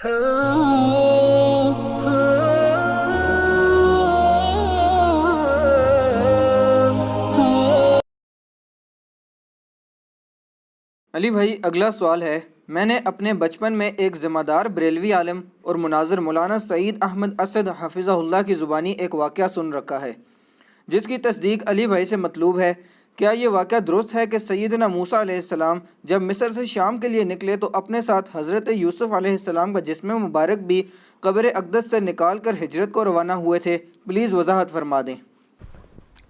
علی بھائی، اگلا سوال ہے، میں نے اپنے بچپن میں ایک ذمہ دار بریلوی عالم اور مناظر مولانا سعید احمد اسد حفظہ اللہ کی زبانی ایک واقعہ سن رکھا ہے جس کی تصدیق علی بھائی سے مطلوب ہے۔ کیا یہ واقعہ درست ہے کہ سیدنا موسیٰ علیہ السلام جب مصر سے شام کے لیے نکلے تو اپنے ساتھ حضرت یوسف علیہ السلام کا جسم مبارک بھی قبر اقدس سے نکال کر ہجرت کو روانہ ہوئے تھے؟ پلیز وضاحت فرما دیں۔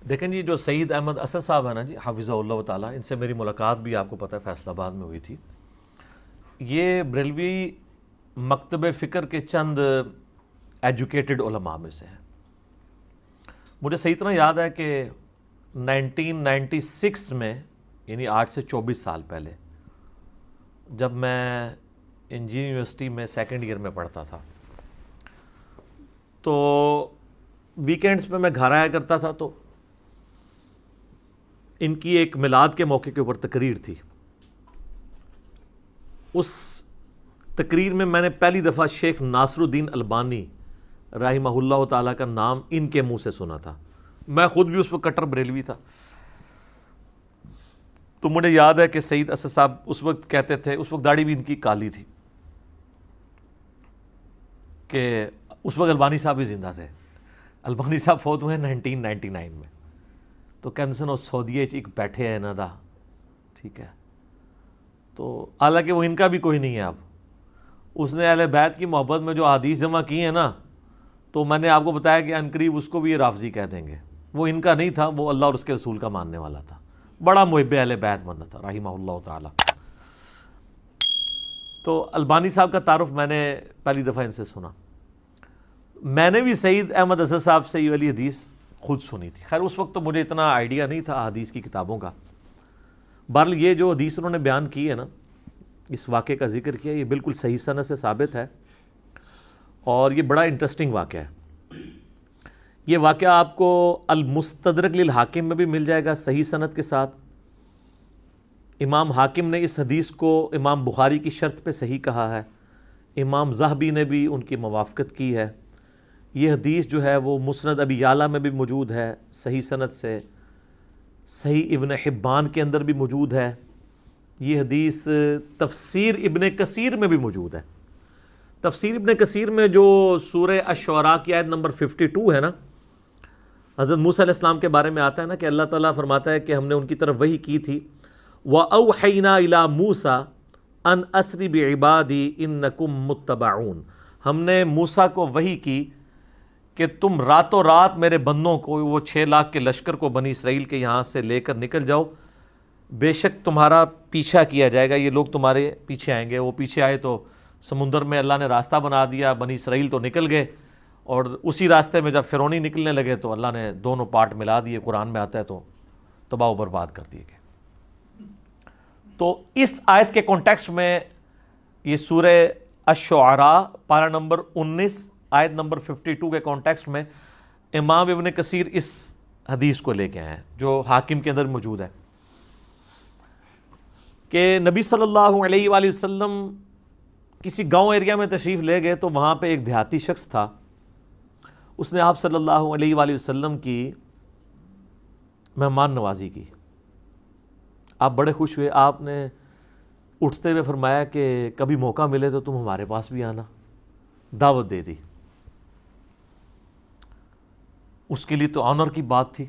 دیکھیں جی، جو سعید احمد اسد صاحب ہیں نا جی، حافظہ اللہ تعالیٰ، ان سے میری ملاقات بھی آپ کو پتہ ہے فیصل آباد میں ہوئی تھی۔ یہ بریلوی مکتب فکر کے چند ایجوکیٹڈ علماء میں سے ہیں۔ مجھے صحیح طرح یاد ہے کہ 1996 میں، یعنی آج سے 24 سال پہلے، جب میں انجینئرنگ یونیورسٹی میں سیکنڈ ایئر میں پڑھتا تھا، تو ویکینڈز پہ میں گھر آیا کرتا تھا، تو ان کی ایک میلاد کے موقع کے اوپر تقریر تھی۔ اس تقریر میں نے پہلی دفعہ شیخ ناصر الدین البانی رحمہ اللہ تعالیٰ کا نام ان کے منہ سے سنا تھا۔ میں خود بھی اس وقت کٹر بریلوی تھا، تو مجھے یاد ہے کہ سعید اسد صاحب اس وقت کہتے تھے، اس وقت داڑھی بھی ان کی کالی تھی، کہ اس وقت البانی صاحب بھی زندہ تھے۔ البانی صاحب فوت ہوئے 1999 میں، تو کہتے ہیں سعودیہ ایک بیٹھے ہیں نا دا، ٹھیک ہے، تو حالانکہ وہ ان کا بھی کوئی نہیں ہے۔ اب اس نے اہل بیت کی محبت میں جو احادیث جمع کی ہیں نا، تو میں نے آپ کو بتایا کہ عنقریب اس کو بھی یہ رافضی کہہ دیں گے۔ وہ ان کا نہیں تھا، وہ اللہ اور اس کے رسول کا ماننے والا تھا، بڑا محب اہل بیت بندہ تھا رحمہ اللہ تعالی۔ تو البانی صاحب کا تعارف میں نے پہلی دفعہ ان سے سنا۔ میں نے بھی سعید احمد اسد صاحب سے یہ والی حدیث خود سنی تھی۔ خیر اس وقت تو مجھے اتنا آئیڈیا نہیں تھا حدیث کی کتابوں کا۔ بہرحال یہ جو حدیث انہوں نے بیان کی ہے نا، اس واقعے کا ذکر کیا، یہ بالکل صحیح سند سے ثابت ہے، اور یہ بڑا انٹرسٹنگ واقعہ ہے۔ یہ واقعہ آپ کو المستدرک للحاکم میں بھی مل جائے گا صحیح سند کے ساتھ۔ امام حاکم نے اس حدیث کو امام بخاری کی شرط پہ صحیح کہا ہے، امام ذہبی نے بھی ان کی موافقت کی ہے۔ یہ حدیث جو ہے وہ مسند ابی یعلا میں بھی موجود ہے صحیح سند سے، صحیح ابن حبان کے اندر بھی موجود ہے۔ یہ حدیث تفسیر ابن کثیر میں بھی موجود ہے۔ تفسیر ابن کثیر میں جو سورہ الشعراء کی آیت نمبر 52 ہے نا، حضرت موسیٰ علیہ السلام کے بارے میں آتا ہے نا کہ اللہ تعالیٰ فرماتا ہے کہ ہم نے ان کی طرف وحی کی تھی، وَأَوْحَيْنَا إِلَىٰ مُوسَىٰ أَنْ أَسْرِ بِعِبَادِي إِنَّكُمْ مُتَّبَعُونَ۔ ہم نے موسیٰ کو وحی کی کہ تم راتوں رات میرے بندوں کو، وہ 6 لاکھ کے لشکر کو بنی اسرائیل کے یہاں سے لے کر نکل جاؤ، بے شک تمہارا پیچھا کیا جائے گا، یہ لوگ تمہارے پیچھے آئیں گے۔ وہ پیچھے آئے تو سمندر میں اللہ نے راستہ بنا دیا، بنی اسرائیل تو نکل گئے، اور اسی راستے میں جب فرعونی نکلنے لگے تو اللہ نے دونوں پارٹ ملا دیے، قرآن میں آتا ہے، تو تباہ و برباد کر دیے گئے۔ تو اس آیت کے کانٹیکسٹ میں یہ سورہ الشعراء پارہ نمبر 19 آیت نمبر 52 کے کانٹیکسٹ میں امام ابن کثیر اس حدیث کو لے کے آئے ہیں جو حاکم کے اندر موجود ہے، کہ نبی صلی اللہ علیہ وآلہ وسلم کسی گاؤں ایریا میں تشریف لے گئے، تو وہاں پہ ایک دیہاتی شخص تھا، اس نے آپ صلی اللہ علیہ وآلہ وسلم کی مہمان نوازی کی۔ آپ بڑے خوش ہوئے، آپ نے اٹھتے ہوئے فرمایا کہ کبھی موقع ملے تو تم ہمارے پاس بھی آنا، دعوت دے دی۔ اس کے لیے تو آنر کی بات تھی۔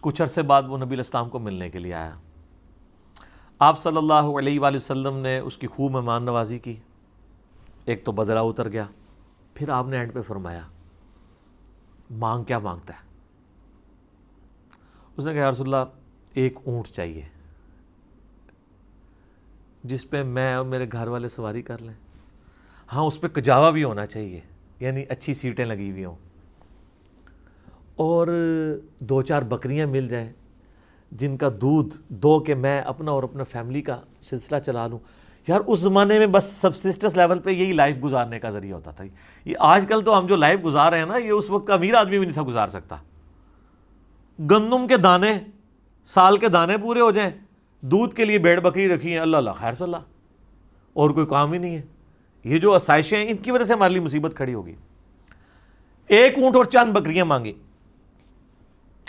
کچھ عرصے بعد وہ نبی علیہ السلام کو ملنے کے لیے آیا، آپ صلی اللہ علیہ وآلہ وسلم نے اس کی خوب مہمان نوازی کی، ایک تو بدلہ اتر گیا۔ پھر آپ نے اینڈ پہ فرمایا مانگ کیا مانگتا ہے؟ اس نے کہا یا رسول اللہ ایک اونٹ چاہیے جس پہ میں اور میرے گھر والے سواری کر لیں، ہاں اس پہ کجاوا بھی ہونا چاہیے، یعنی اچھی سیٹیں لگی ہوئی ہوں، اور 2-4 بکریاں مل جائیں جن کا دودھ دو کہ میں اپنا اور اپنا فیملی کا سلسلہ چلا لوں۔ یار اس زمانے میں بس سبسسٹنس لیول پہ یہی لائف گزارنے کا ذریعہ ہوتا تھا۔ یہ آج کل تو ہم جو لائف گزار رہے ہیں نا، یہ اس وقت کا امیر آدمی بھی نہیں تھا گزار سکتا۔ گندم کے دانے، سال کے دانے پورے ہو جائیں، دودھ کے لیے بھیڑ بکری رکھی ہیں، اللہ اللہ خیر صلی اللہ، اور کوئی کام ہی نہیں ہے۔ یہ جو آسائشیں ہیں ان کی وجہ سے ہمارے لیے مصیبت کھڑی ہوگی. ایک اونٹ اور چند بکریاں مانگی,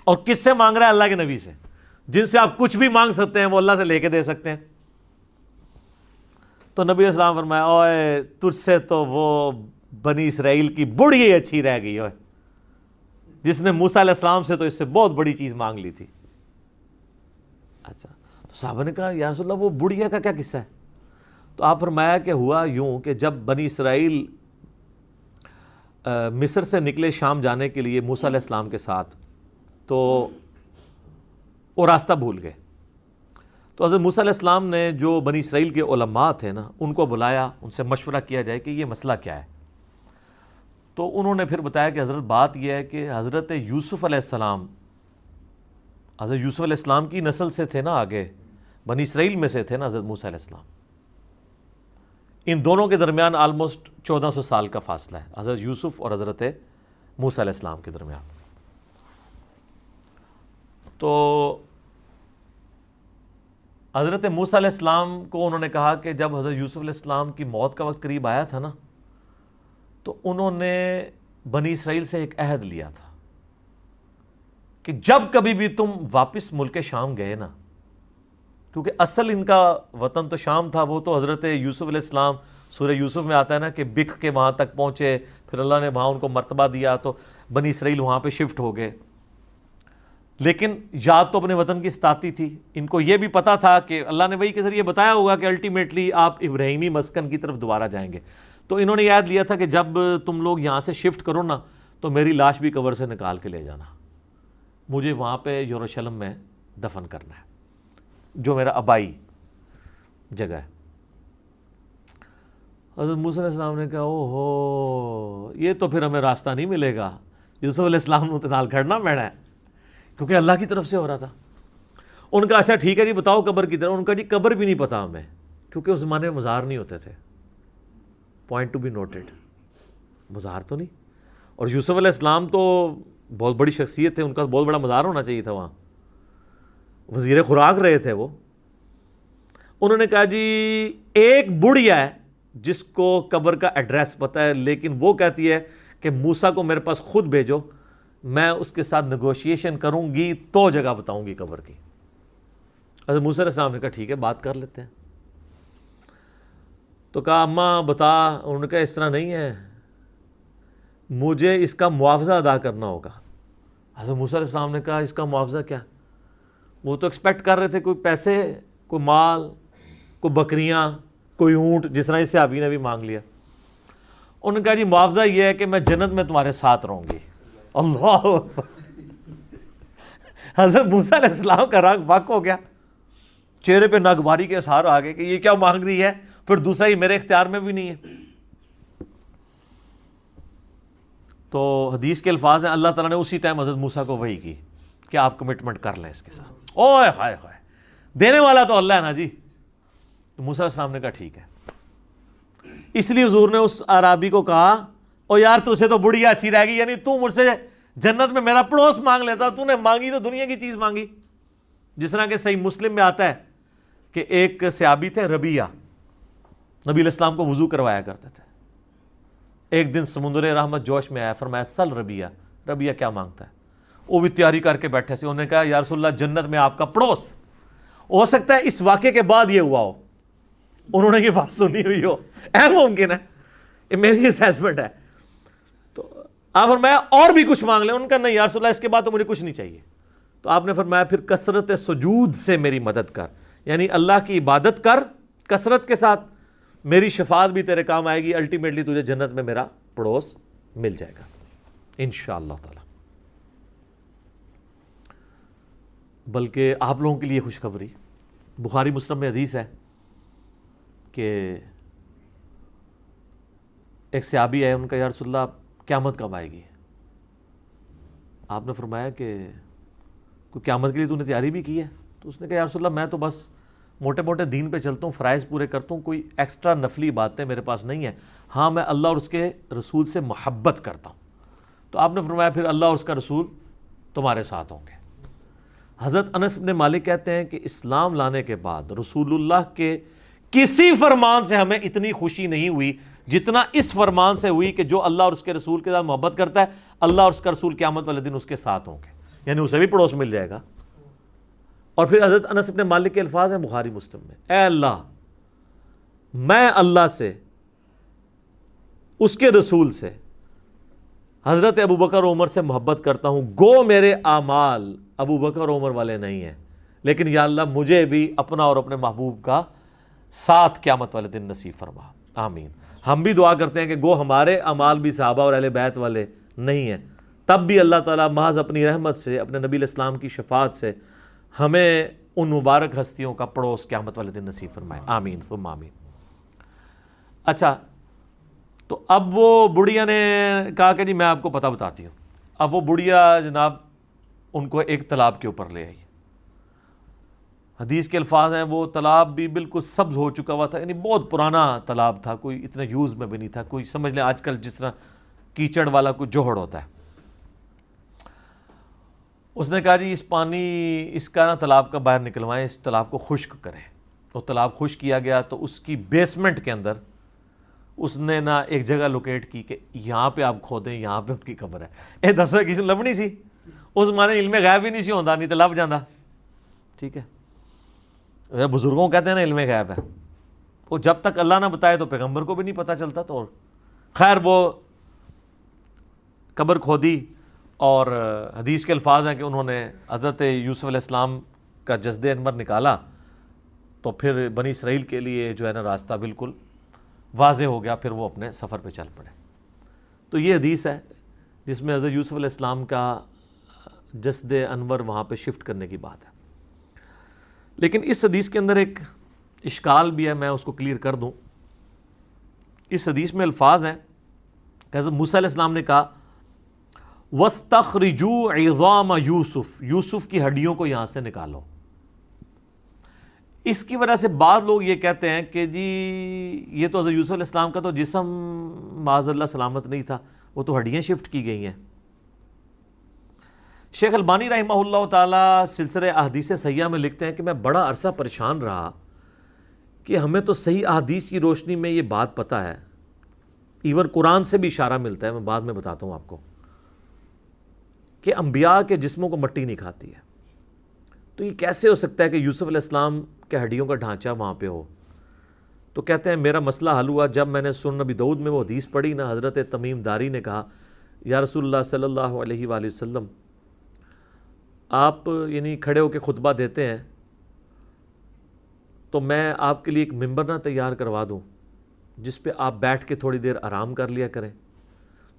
اور کس سے مانگ رہا ہے؟ اللہ کے نبی سے, جن سے آپ کچھ بھی مانگ سکتے ہیں وہ اللہ سے لے کے دے سکتے ہیں. تو نبی اسلام فرمایا اوے تجھ سے تو وہ بنی اسرائیل کی بڑھی اچھی رہ گئی اوے, جس نے موسیٰ علیہ السلام سے تو اس سے بہت بڑی چیز مانگ لی تھی. اچھا, تو صحابہ نے کہا یا رسول اللہ وہ بڑھیا کا کیا قصہ ہے؟ تو آپ فرمایا کہ ہوا یوں کہ جب بنی اسرائیل مصر سے نکلے شام جانے کے لیے موسیٰ علیہ السلام کے ساتھ, تو وہ راستہ بھول گئے. تو حضرت موسیٰ علیہ السلام نے جو بنی اسرائیل کے علماء تھے نا, ان کو بلایا, ان سے مشورہ کیا جائے کہ یہ مسئلہ کیا ہے. تو انہوں نے پھر بتایا کہ حضرت بات یہ ہے کہ حضرت یوسف علیہ السلام, حضرت یوسف علیہ السلام کی نسل سے تھے نا, آگے بنی اسرائیل میں سے تھے نا حضرت موسیٰ علیہ السلام. ان دونوں کے درمیان آلموسٹ 1400 سال کا فاصلہ ہے, حضرت یوسف اور حضرت موسیٰ علیہ السلام کے درمیان. تو حضرت موسیٰ علیہ السلام کو انہوں نے کہا کہ جب حضرت یوسف علیہ السلام کی موت کا وقت قریب آیا تھا نا, تو انہوں نے بنی اسرائیل سے ایک عہد لیا تھا کہ جب کبھی بھی تم واپس ملک شام گئے نا, کیونکہ اصل ان کا وطن تو شام تھا, وہ تو حضرت یوسف علیہ السلام سورہ یوسف میں آتا ہے نا کہ بکھ کے وہاں تک پہنچے, پھر اللہ نے وہاں ان کو مرتبہ دیا تو بنی اسرائیل وہاں پہ شفٹ ہو گئے. لیکن یاد تو اپنے وطن کی ستاتی تھی, ان کو یہ بھی پتا تھا کہ اللہ نے وحی کے ذریعے بتایا ہوگا کہ الٹیمیٹلی آپ ابراہیمی مسکن کی طرف دوبارہ جائیں گے. تو انہوں نے یاد لیا تھا کہ جب تم لوگ یہاں سے شفٹ کرو نا, تو میری لاش بھی قبر سے نکال کے لے جانا, مجھے وہاں پہ یروشلم میں دفن کرنا ہے, جو میرا آبائی جگہ ہے. حضرت موسیٰ علیہ السلام نے کہا او ہو, یہ تو پھر ہمیں راستہ نہیں ملے گا, یوسف علیہ السلام نے نال کھڑنا پینا ہے, کیونکہ اللہ کی طرف سے ہو رہا تھا. ان کا اچھا ٹھیک ہے جی بتاؤ قبر کی طرف. ان کا جی قبر بھی نہیں پتا ہمیں, کیونکہ اس زمانے میں مزار نہیں ہوتے تھے. پوائنٹ ٹو بی نوٹڈ, مزار تو نہیں. اور یوسف علیہ السلام تو بہت بڑی شخصیت تھے, ان کا بہت بڑا مزار ہونا چاہیے تھا, وہاں وزیر خوراک رہے تھے وہ. انہوں نے کہا جی ایک بڑھیا ہے جس کو قبر کا ایڈریس پتہ ہے, لیکن وہ کہتی ہے کہ موسیٰ کو میرے پاس خود بھیجو, میں اس کے ساتھ نیگوشیشن کروں گی تو جگہ بتاؤں گی قبر کی. حضرت موسیٰ علیہ السلام نے کہا ٹھیک ہے بات کر لیتے ہیں. تو کہا اماں بتا. انہوں نے کہا اس طرح نہیں ہے, مجھے اس کا معاوضہ ادا کرنا ہوگا. حضرت موسیٰ علیہ السلام نے کہا اس کا معاوضہ کیا؟ وہ تو ایکسپیکٹ کر رہے تھے کوئی پیسے, کوئی مال, کوئی بکریاں, کوئی اونٹ, جس طرح اس صحابی نے بھی مانگ لیا. انہوں نے کہا جی معاوضہ یہ ہے کہ میں جنت میں تمہارے ساتھ رہوں گی. اللہ, حضرت موسیٰ علیہ السلام کا رنگ فاق ہو گیا, چہرے پہ ناگواری کے اثار آ گئے کہ یہ کیا مانگ رہی ہے, پھر دوسرا ہی میرے اختیار میں بھی نہیں ہے. تو حدیث کے الفاظ ہیں اللہ تعالیٰ نے اسی ٹائم حضرت موسیٰ کو وحی کی کہ آپ کمٹمنٹ کر لیں اس کے ساتھ. اوہ ہائے ہائے, دینے والا تو اللہ ہے نا جی. تو موسیٰ علیہ السلام نے کہا ٹھیک ہے. اس لیے حضور نے اس اعرابی کو کہا او یار تجھے تو بڑھیا اچھی رہ گئی, یعنی تو مجھ سے جنت میں میرا پڑوس مانگ لیتا, تو نے مانگی تو دنیا کی چیز مانگی. جس طرح کہ صحیح مسلم میں آتا ہے کہ ایک صحابی تھے ربیہ, نبی علیہ السلام کو وضو کروایا کرتے تھے. ایک دن سمندر رحمت جوش میں آیا, فرمایا سل ربیہ, ربیہ کیا مانگتا ہے؟ وہ بھی تیاری کر کے بیٹھے سے. انہوں نے کہا یا رسول اللہ جنت میں آپ کا پڑوس. ہو سکتا ہے اس واقعے کے بعد یہ ہوا ہو, انہوں نے یہ بات سنی ہوئی ہو, اہم ممکن ہے, یہ میری اسیسمنٹ ہے. تو آپ فرمایا اور بھی کچھ مانگ لیں. ان کا نہیں یا رسول اللہ اس کے بعد تو مجھے کچھ نہیں چاہیے. تو آپ نے فرمایا پھر کثرت سجود سے میری مدد کر, یعنی اللہ کی عبادت کر کثرت کے ساتھ, میری شفاعت بھی تیرے کام آئے گی, الٹیمیٹلی تجھے جنت میں میرا پڑوس مل جائے گا انشاءاللہ تعالی. بلکہ آپ لوگوں کے لیے خوشخبری, بخاری مسلم میں حدیث ہے کہ ایک صحابی ہے, ان کا یا رسول اللہ قیامت کب آئے گی؟ آپ نے فرمایا کہ کوئی قیامت کے لیے تو نے تیاری بھی کی ہے؟ تو اس نے کہا یا رسول اللہ میں تو بس موٹے موٹے دین پہ چلتا ہوں, فرائض پورے کرتا ہوں, کوئی ایکسٹرا نفلی باتیں میرے پاس نہیں ہیں. ہاں میں اللہ اور اس کے رسول سے محبت کرتا ہوں. تو آپ نے فرمایا پھر اللہ اور اس کا رسول تمہارے ساتھ ہوں گے. حضرت انس بن مالک کہتے ہیں کہ اسلام لانے کے بعد رسول اللہ کے کسی فرمان سے ہمیں اتنی خوشی نہیں ہوئی جتنا اس فرمان سے ہوئی کہ جو اللہ اور اس کے رسول کے ساتھ محبت کرتا ہے اللہ اور اس کا رسول قیامت والے دن اس کے ساتھ ہوں گے، یعنی اسے بھی پڑوس مل جائے گا۔ اور پھر حضرت انس بن مالک کے الفاظ ہیں بخاری مسلم میں، اے اللہ میں اللہ سے، اس کے رسول سے، حضرت ابو بکر و عمر سے محبت کرتا ہوں، گو میرے اعمال ابو بکر و عمر والے نہیں ہیں، لیکن یا اللہ مجھے بھی اپنا اور اپنے محبوب کا ساتھ قیامت والے دن نصیب فرما، آمین۔ ہم بھی دعا کرتے ہیں کہ گو ہمارے اعمال بھی صحابہ اور اہل بیت والے نہیں ہیں، تب بھی اللہ تعالیٰ محض اپنی رحمت سے، اپنے نبی علیہ السلام کی شفاعت سے ہمیں ان مبارک ہستیوں کا پڑوس قیامت والے دن نصیب فرمائے، آمین ثم آمین۔ اچھا، تو اب وہ بڑھیا نے کہا کہ جی میں آپ کو پتہ بتاتی ہوں۔ اب وہ بڑھیا جناب ان کو ایک تالاب کے اوپر لے آئی، حدیث کے الفاظ ہیں وہ تالاب بھی بالکل سبز ہو چکا ہوا تھا، یعنی بہت پرانا تالاب تھا، کوئی اتنا یوز میں بھی نہیں تھا، کوئی سمجھ لیں آج کل جس طرح کیچڑ والا کوئی جوہڑ ہوتا ہے۔ اس نے کہا جی اس پانی اس کا نا تالاب کا باہر نکلوائیں، اس تالاب کو خشک کریں۔ تو تالاب خشک کیا گیا تو اس کی بیسمنٹ کے اندر اس نے نا ایک جگہ لوکیٹ کی کہ یہاں پہ آپ کھودیں، یہاں پہ ان کی قبر ہے۔ اے دسو کسی لبنی سی اس مانے علم غیب ہی نہیں سی ہوندا، نہیں تو لب جاندہ، ٹھیک ہے۔ بزرگوں کہتے ہیں نا علم غیب ہے، وہ جب تک اللہ نہ بتائے تو پیغمبر کو بھی نہیں پتہ چلتا۔ تو خیر وہ قبر کھودی، اور حدیث کے الفاظ ہیں کہ انہوں نے حضرت یوسف علیہ السلام کا جسد انور نکالا تو پھر بنی اسرائیل کے لیے جو ہے نا راستہ بالکل واضح ہو گیا، پھر وہ اپنے سفر پہ چل پڑے۔ تو یہ حدیث ہے جس میں حضرت یوسف علیہ السلام کا جسد انور وہاں پہ شفٹ کرنے کی بات ہے۔ لیکن اس حدیث کے اندر ایک اشکال بھی ہے، میں اس کو کلیئر کر دوں۔ اس حدیث میں الفاظ ہیں کہ حضرت موسیٰ علیہ السلام نے کہا وَاسْتَخْرِجُوا عِظَامَ یوسف، یوسف کی ہڈیوں کو یہاں سے نکالو۔ اس کی وجہ سے بعض لوگ یہ کہتے ہیں کہ جی یہ تو حضرت یوسف علیہ السلام کا تو جسم معاذ اللہ سلامت نہیں تھا، وہ تو ہڈیاں شفٹ کی گئی ہیں۔ شیخ البانی رحمہ اللہ تعالیٰ سلسلہ احادیث صحیحہ میں لکھتے ہیں کہ میں بڑا عرصہ پریشان رہا کہ ہمیں تو صحیح احادیث کی روشنی میں یہ بات پتہ ہے، ایون قرآن سے بھی اشارہ ملتا ہے، میں بعد میں بتاتا ہوں آپ کو، کہ انبیاء کے جسموں کو مٹی نہیں کھاتی ہے، تو یہ کیسے ہو سکتا ہے کہ یوسف علیہ السلام کے ہڈیوں کا ڈھانچہ وہاں پہ ہو؟ تو کہتے ہیں میرا مسئلہ حل ہوا جب میں نے سنن نبی داؤد میں وہ حدیث پڑھی نا، حضرت تمیم داری نے کہا یا رسول اللہ صلی اللہ علیہ وآلہ وسلم آپ یعنی کھڑے ہو کے خطبہ دیتے ہیں تو میں آپ کے لیے ایک ممبر نہ تیار کروا دوں جس پہ آپ بیٹھ کے تھوڑی دیر آرام کر لیا کریں۔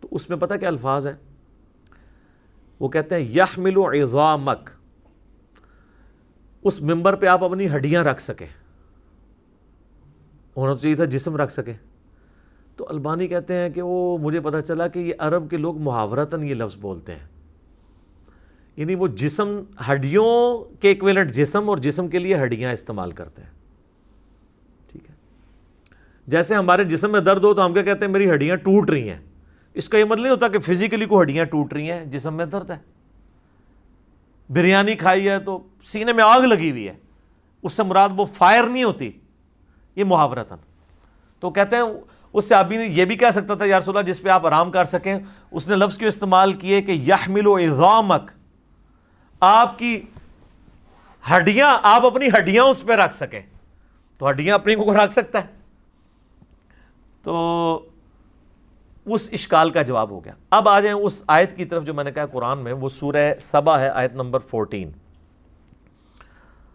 تو اس میں پتہ کیا الفاظ ہیں؟ وہ کہتے ہیں یحمل عظامک، اس ممبر پہ آپ اپنی ہڈیاں رکھ سکیں، ہونا تو چاہیے تھا جسم رکھ سکیں۔ تو البانی کہتے ہیں کہ وہ مجھے پتہ چلا کہ یہ عرب کے لوگ محاورتاً یہ لفظ بولتے ہیں، یعنی وہ جسم ہڈیوں کے ایکویلنٹ جسم اور جسم کے لیے ہڈیاں استعمال کرتے ہیں، ٹھیک ہے۔ جیسے ہمارے جسم میں درد ہو تو ہم کیا کہتے ہیں میری ہڈیاں ٹوٹ رہی ہیں، اس کا یہ مطلب نہیں ہوتا کہ فزیکلی کوئی ہڈیاں ٹوٹ رہی ہیں، جسم میں درد ہے۔ بریانی کھائی ہے تو سینے میں آگ لگی ہوئی ہے، اس سے مراد وہ فائر نہیں ہوتی، یہ محاورتاً۔ تو کہتے ہیں اس صحابی نے یہ بھی کہہ سکتا تھا یا رسول اللہ جس پہ آپ آرام کر سکیں، اس نے لفظ کیوں استعمال کیے کہ یحمل عظامک، آپ کی ہڈیاں، آپ اپنی ہڈیاں اس پہ رکھ سکیں، تو ہڈیاں اپنی کو رکھ سکتا ہے۔ تو اس اشکال کا جواب ہو گیا۔ اب آ جائیں اس آیت کی طرف جو میں نے کہا قرآن میں، وہ سورہ سبا ہے، آیت نمبر 14۔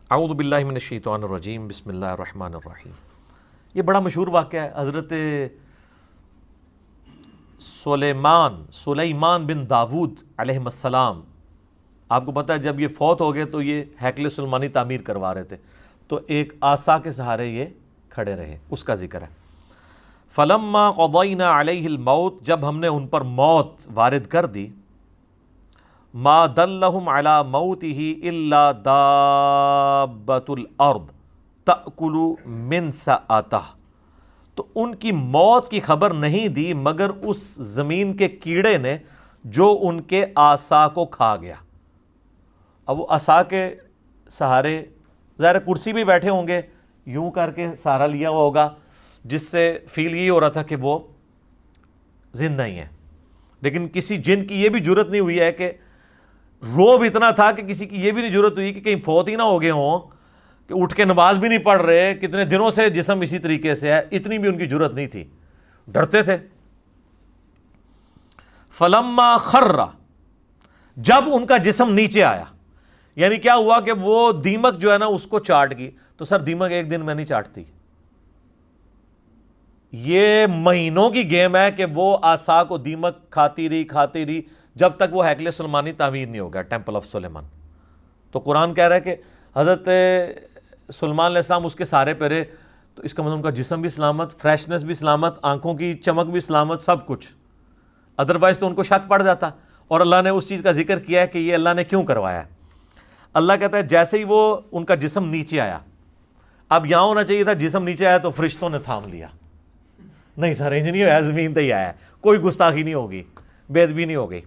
اعوذ باللہ من الشیطان الرجیم، بسم اللہ الرحمن الرحیم۔ یہ بڑا مشہور واقعہ ہے، حضرت سلیمان بن داود علیہ السلام، آپ کو پتہ ہے جب یہ فوت ہو گئے تو یہ ہیکل سلیمانی تعمیر کروا رہے تھے، تو ایک عصا کے سہارے یہ کھڑے رہے، اس کا ذکر ہے۔ فلما قضینا علیہ الموت، جب ہم نے ان پر موت وارد کر دی، ما دلہم علی موتہ الا دابۃ الارض تأکل من سأتہ، تو ان کی موت کی خبر نہیں دی مگر اس زمین کے کیڑے نے جو ان کے عصا کو کھا گیا۔ اب وہ عصا کے سہارے ظاہر کرسی بھی بیٹھے ہوں گے، یوں کر کے سہارا لیا ہوا ہوگا، جس سے فیل یہ ہو رہا تھا کہ وہ زندہ ہی ہیں. لیکن کسی جن کی یہ بھی جرت نہیں ہوئی ہے کہ روب اتنا تھا کہ کسی کی یہ بھی نہیں جرت ہوئی کہ کہیں فوت ہی نہ ہو گئے ہوں کہ اٹھ کے نماز بھی نہیں پڑھ رہے, کتنے دنوں سے جسم اسی طریقے سے ہے, اتنی بھی ان کی جرت نہیں تھی, ڈرتے تھے. فلما خر, جب ان کا جسم نیچے آیا, یعنی کیا ہوا کہ وہ دیمک جو ہے نا اس کو چاٹ گئی. تو سر دیمک ایک دن میں نہیں چاٹتی, یہ مہینوں کی گیم ہے کہ وہ عصا کو دیمک کھاتی رہی جب تک وہ ہیکل سلیمانی تعمیر نہیں ہو گیا, ٹیمپل آف سلیمان. تو قرآن کہہ رہا ہے کہ حضرت سلیمان علیہ السلام اس کے سارے پہ رہے, تو اس کا مطلب ان کا جسم بھی سلامت, فریشنس بھی سلامت, آنکھوں کی چمک بھی سلامت, سب کچھ. ادروائز تو ان کو شک پڑ جاتا. اور اللہ نے اس چیز کا ذکر کیا ہے کہ یہ اللہ نے کیوں کروایا ہے. اللہ کہتا ہے جیسے ہی وہ ان کا جسم نیچے آیا, اب یہاں ہونا چاہیے تھا جسم نیچے آیا تو فرشتوں نے تھام لیا, نہیں سر انج نہیں ہوا, زمین تے ہی آیا, کوئی گستاخی نہیں ہوگی, بے ادبی نہیں ہوگی.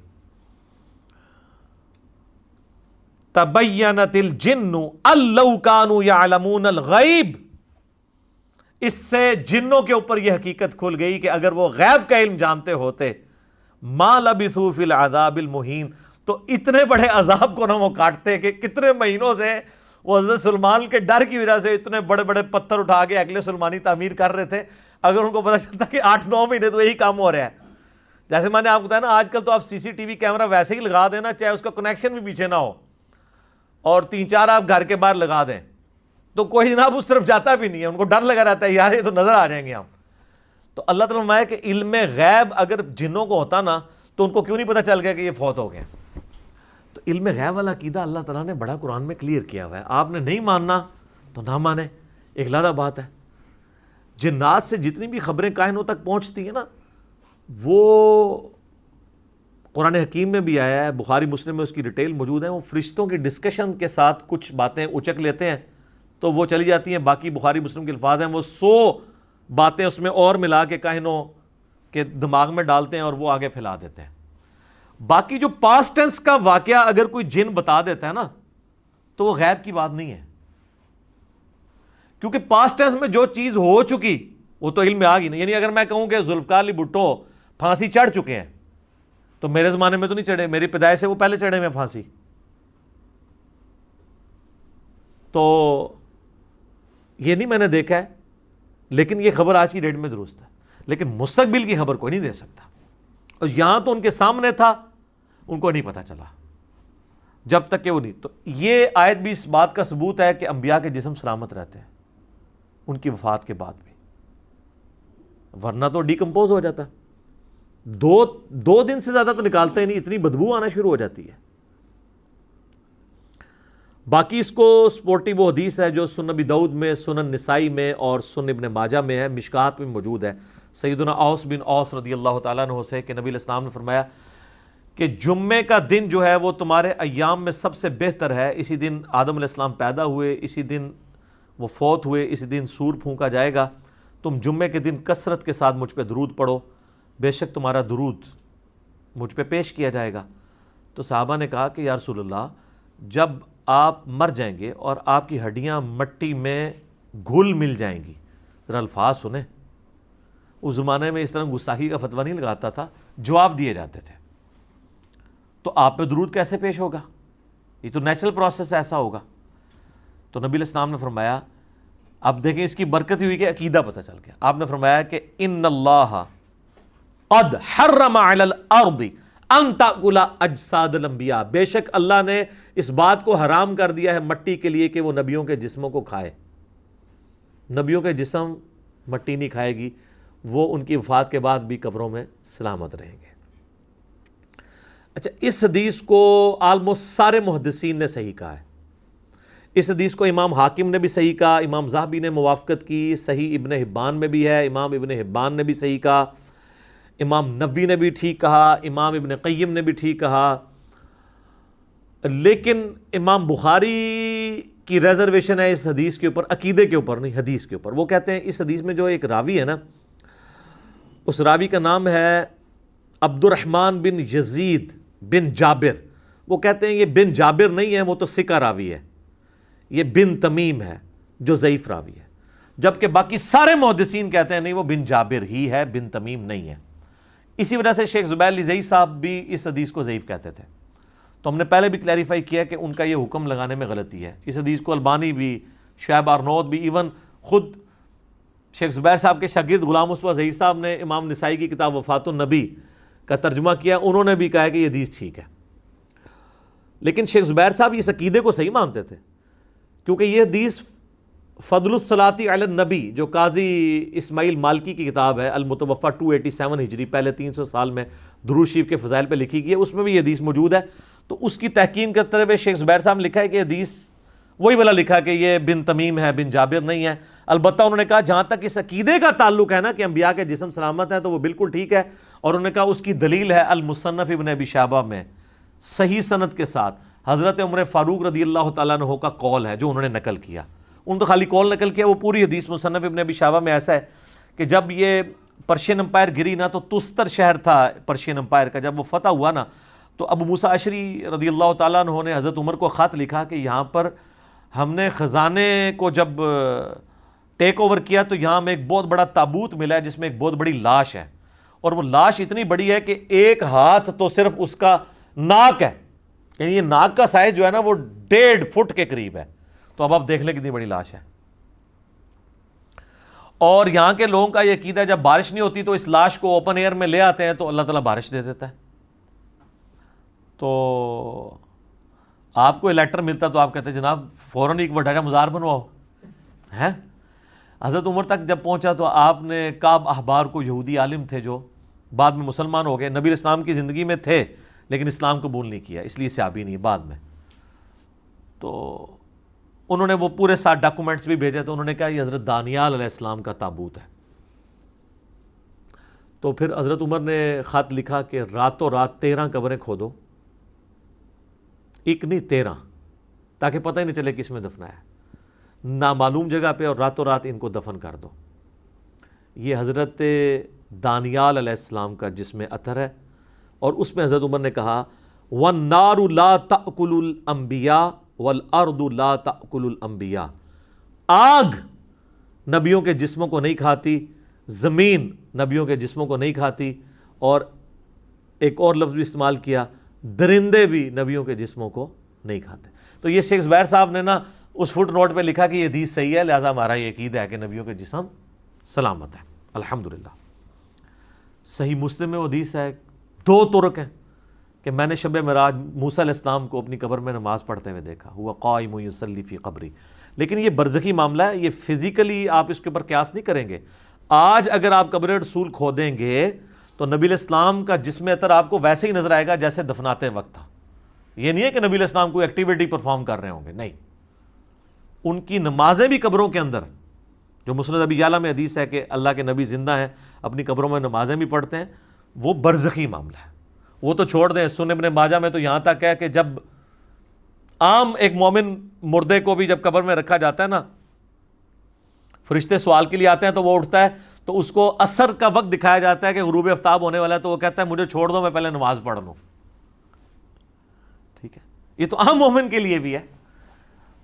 تبینت الجن ان لو کانوا یعلمون الغیب, اس سے جنوں کے اوپر یہ حقیقت کھل گئی کہ اگر وہ غیب کا علم جانتے ہوتے ما لبثوا فی العذاب المہین, تو اتنے بڑے عذاب کو نہ وہ کاٹتے کہ کتنے مہینوں سے وہ حضرت سلیمان کے ڈر کی وجہ سے اتنے بڑے بڑے پتھر اٹھا کے ہیکل سلیمانی تعمیر کر رہے تھے. اگر ان کو پتہ چلتا کہ 8-9 مہینے تو یہی کام ہو رہا ہے. جیسے میں نے آپ کو بتایا نا, آج کل تو آپ سی سی ٹی وی کیمرہ ویسے ہی لگا دینا, چاہے اس کا کنیکشن بھی پیچھے نہ ہو, اور 3-4 آپ گھر کے باہر لگا دیں تو کوئی جناب اس طرف جاتا بھی نہیں ہے, ان کو ڈر لگا رہتا ہے یار یہ تو نظر آ جائیں گے ہم. تو اللہ تعالیٰ فرمایا کہ علم غیب اگر جنوں کو ہوتا نا تو ان کو کیوں نہیں پتہ چل گیا کہ یہ فوت ہو گئے. تو علم غیب والا عقیدہ اللہ تعالیٰ نے بڑا قرآن میں کلیئر کیا ہوا ہے. آپ نے نہیں ماننا تو نہ مانے, ایک علیحدہ بات ہے. جنات سے جتنی بھی خبریں کائنوں تک پہنچتی ہیں نا, وہ قرآن حکیم میں بھی آیا ہے, بخاری مسلم میں اس کی ڈیٹیل موجود ہے. وہ فرشتوں کی ڈسکشن کے ساتھ کچھ باتیں اچک لیتے ہیں تو وہ چلی جاتی ہیں, باقی بخاری مسلم کے الفاظ ہیں, وہ 100 باتیں اس میں اور ملا کے کائنوں کے دماغ میں ڈالتے ہیں اور وہ آگے پھیلا دیتے ہیں. باقی جو پاسٹ ٹینس کا واقعہ اگر کوئی جن بتا دیتا ہے نا تو وہ غیب کی بات نہیں ہے, کیونکہ پاسٹ ٹینس میں جو چیز ہو چکی وہ تو علم میں آ گئی نہیں. یعنی اگر میں کہوں کہ ذوالفقار علی بھٹو پھانسی چڑھ چکے ہیں تو میرے زمانے میں تو نہیں چڑھے, میری پیدائش سے وہ پہلے چڑھے میں پھانسی. تو یہ نہیں میں نے دیکھا ہے, لیکن یہ خبر آج کی ڈیٹ میں درست ہے. لیکن مستقبل کی خبر کوئی نہیں دے سکتا, اور یہاں تو ان کے سامنے تھا, ان کو نہیں پتا چلا جب تک کہ وہ نہیں. تو یہ آیت بھی اس بات کا ثبوت ہے کہ انبیاء کے جسم سلامت رہتے ہیں ان کی وفات کے بعد بھی, ورنہ تو ڈیکمپوز ہو جاتا. 2 دن سے زیادہ تو نکالتے ہی نہیں, اتنی بدبو آنا شروع ہو جاتی ہے. باقی اس کو سپورٹی وہ حدیث ہے جو سنن ابی داؤد میں, سنن نسائی میں اور سنن ابن ماجہ میں ہے, مشکات میں موجود ہے, سیدنا اوس بن اوس رضی اللہ تعالیٰ عنہ سے کہ نبی علیہ السلام نے فرمایا کہ جمعے کا دن جو ہے وہ تمہارے ایام میں سب سے بہتر ہے. اسی دن آدم علیہ السلام پیدا ہوئے, اسی دن وہ فوت ہوئے, اسی دن سور پھونکا جائے گا. تم جمعے کے دن کثرت کے ساتھ مجھ پہ درود پڑھو, بے شک تمہارا درود مجھ پہ پیش کیا جائے گا. تو صحابہ نے کہا کہ یا رسول اللہ, جب آپ مر جائیں گے اور آپ کی ہڈیاں مٹی میں گھل مل جائیں گی, ذرا الفاظ سنیں. اس زمانے میں اس طرح گستاخی کا فتویٰ نہیں لگاتا تھا, جواب دیے جاتے تھے. تو آپ پہ درود کیسے پیش ہوگا, یہ تو نیچرل پروسیس ایسا ہوگا. تو نبی علیہ السلام نے فرمایا, اب دیکھیں اس کی برکت ہوئی کہ عقیدہ پتہ چل گیا. آپ نے فرمایا کہ ان اللہ قد حرم علی الارض ان تاکل اجساد الانبیاء, بے شک اللہ نے اس بات کو حرام کر دیا ہے مٹی کے لیے کہ وہ نبیوں کے جسموں کو کھائے. نبیوں کے جسم مٹی نہیں کھائے گی, وہ ان کی وفات کے بعد بھی قبروں میں سلامت رہیں گے. اچھا, اس حدیث کو آلموسٹ سارے محدثین نے صحیح کہا ہے. اس حدیث کو امام حاکم نے بھی صحیح کہا, امام ذہبی نے موافقت کی, صحیح ابن حبان میں بھی ہے, امام ابن حبان نے بھی صحیح کہا, امام نووی نے بھی ٹھیک کہا, امام ابن قیم نے بھی ٹھیک کہا. لیکن امام بخاری کی ریزرویشن ہے اس حدیث کے اوپر, عقیدے کے اوپر نہیں, حدیث کے اوپر. وہ کہتے ہیں اس حدیث میں جو ایک راوی ہے نا, اس راوی کا نام ہے عبد الرحمن بن یزید بن جابر. وہ کہتے ہیں یہ بن جابر نہیں ہے, وہ تو ثقہ راوی ہے, یہ بن تمیم ہے جو ضعیف راوی ہے. جبکہ باقی سارے محدثین کہتے ہیں نہیں وہ بن جابر ہی ہے، بن تمیم نہیں ہے۔ اسی وجہ سے شیخ زبیر لزئی صاحب بھی اس حدیث کو ضعیف کہتے تھے، تو ہم نے پہلے بھی کلیریفائی کیا کہ ان کا یہ حکم لگانے میں غلطی ہے۔ اس حدیث کو البانی بھی، شعیب آرنود بھی، ایون خود شیخ زبیر صاحب کے شاگرد غلام مصطفیٰ ظہیر صاحب نے امام نسائی کی کتاب وفات النبی کا ترجمہ کیا، انہوں نے بھی کہا کہ یہ حدیث ٹھیک ہے۔ لیکن شیخ زبیر صاحب اس عقیدے کو صحیح مانتے تھے، کیونکہ یہ حدیث فضل الصلاۃ علی النبی جو قاضی اسماعیل مالکی کی کتاب ہے المتوفہ 287 ہجری، پہلے 300 سال میں درود شریف کے فضائل پہ لکھی گئی ہے، اس میں بھی یہ حدیث موجود ہے۔ تو اس کی تحقیق کرتے ہوئے شیخ زبیر صاحب نے لکھا ہے کہ حدیث وہی والا لکھا کہ یہ بن تمیم ہے، بن جابر نہیں ہے۔ البتہ انہوں نے کہا جہاں تک اس عقیدے کا تعلق ہے نا کہ انبیاء کے جسم سلامت ہیں تو وہ بالکل ٹھیک ہے، اور انہوں نے کہا اس کی دلیل ہے المصنف ابن ابی شیبہ میں صحیح سند کے ساتھ حضرت عمر فاروق رضی اللہ تعالیٰ عنہ کا قول ہے جو انہوں نے نقل کیا۔ ان تو خالی قول نقل کیا، وہ پوری حدیث مصنف ابن ابی شیبہ میں ایسا ہے کہ جب یہ پرشین امپائر گری نا تو تستر شہر تھا پرشین امپائر کا، جب وہ فتح ہوا نا تو ابو موسیٰ اشعری رضی اللہ تعالیٰ عنہ نے حضرت عمر کو خط لکھا کہ یہاں پر ہم نے خزانے کو جب ٹیک اوور کیا تو یہاں ہمیں ایک بہت بڑا تابوت ملا ہے جس میں ایک بہت بڑی لاش ہے، اور وہ لاش اتنی بڑی ہے کہ ایک ہاتھ تو صرف اس کا ناک ہے، یعنی یہ ناک کا سائز جو ہے نا وہ 1.5 فٹ کے قریب ہے۔ تو اب آپ دیکھ لیں کتنی بڑی لاش ہے۔ اور یہاں کے لوگوں کا یہ عقیدہ ہے جب بارش نہیں ہوتی تو اس لاش کو اوپن ایئر میں لے آتے ہیں تو اللہ تعالیٰ بارش دے دیتا ہے۔ تو آپ کو لیٹر ملتا تو آپ کہتے ہیں جناب فوراً ایک وڈا مزار بنواؤ ہے۔ حضرت عمر تک جب پہنچا تو آپ نے کعب احبار کو، یہودی عالم تھے جو بعد میں مسلمان ہو گئے، نبی اسلام کی زندگی میں تھے لیکن اسلام قبول نہیں کیا، اس لیے صحابی نہیں بعد میں، تو انہوں نے وہ پورے 7 ڈاکومنٹس بھی بھیجے، تو انہوں نے کہا یہ حضرت دانیال علیہ السلام کا تابوت ہے۔ تو پھر حضرت عمر نے خط لکھا کہ راتوں رات 13 قبریں کھودو، ایک نہیں 13، تاکہ پتہ ہی نہیں چلے کس میں دفنا ہے، نامعلوم جگہ پہ، اور راتوں رات ان کو دفن کر دو۔ یہ حضرت دانیال علیہ السلام کا جسم اطہر ہے، اور اس میں حضرت عمر نے کہا وَالنَّارُ لَا تَأْكُلُ الْأَنْبِيَاءَ وَالْأَرْضُ لَا تَأْكُلُ الْأَنْبِيَاءَ، آگ نبیوں کے جسموں کو نہیں کھاتی، زمین نبیوں کے جسموں کو نہیں کھاتی، اور ایک اور لفظ بھی استعمال کیا درندے بھی نبیوں کے جسموں کو نہیں کھاتے۔ تو یہ شیخ زبیر صاحب نے نا اس فٹ نوٹ پہ لکھا کہ یہ حدیث صحیح ہے، لہٰذا ہمارا یہ عقیدہ ہے کہ نبیوں کے جسم سلامت ہے، الحمدللہ۔ صحیح مسلم میں وہ حدیث ہے، 2 طرق ہیں کہ میں نے شب معراج موسیٰ علیہ السلام کو اپنی قبر میں نماز پڑھتے ہوئے دیکھا، ہوا قائم یصلی فی قبری، لیکن یہ برزخی معاملہ ہے، یہ فزیکلی آپ اس کے اوپر قیاس نہیں کریں گے۔ آج اگر آپ قبر رسول کھودیں گے تو نبی علیہ السلام کا جسم اطہر آپ کو ویسے ہی نظر آئے گا جیسے دفناتے وقت تھا۔ یہ نہیں ہے کہ نبی علیہ السلام کوئی ایکٹیویٹی پرفارم کر رہے ہوں گے، نہیں، ان کی نمازیں بھی قبروں کے اندر، جو مسند ابی یعلا میں حدیث ہے کہ اللہ کے نبی زندہ ہیں، اپنی قبروں میں نمازیں بھی پڑھتے ہیں، وہ برزخی معاملہ ہے۔ وہ تو چھوڑ دیں، سنن ابن ماجہ میں تو یہاں تک ہے کہ جب عام ایک مومن مردے کو بھی جب قبر میں رکھا جاتا ہے نا، فرشتے سوال کے لیے آتے ہیں تو وہ اٹھتا ہے تو اس کو عصر کا وقت دکھایا جاتا ہے کہ غروب آفتاب ہونے والا ہے، تو وہ کہتا ہے مجھے چھوڑ دو میں پہلے نماز پڑھ لوں۔ ٹھیک ہے، یہ تو عام مومن کے لیے بھی ہے،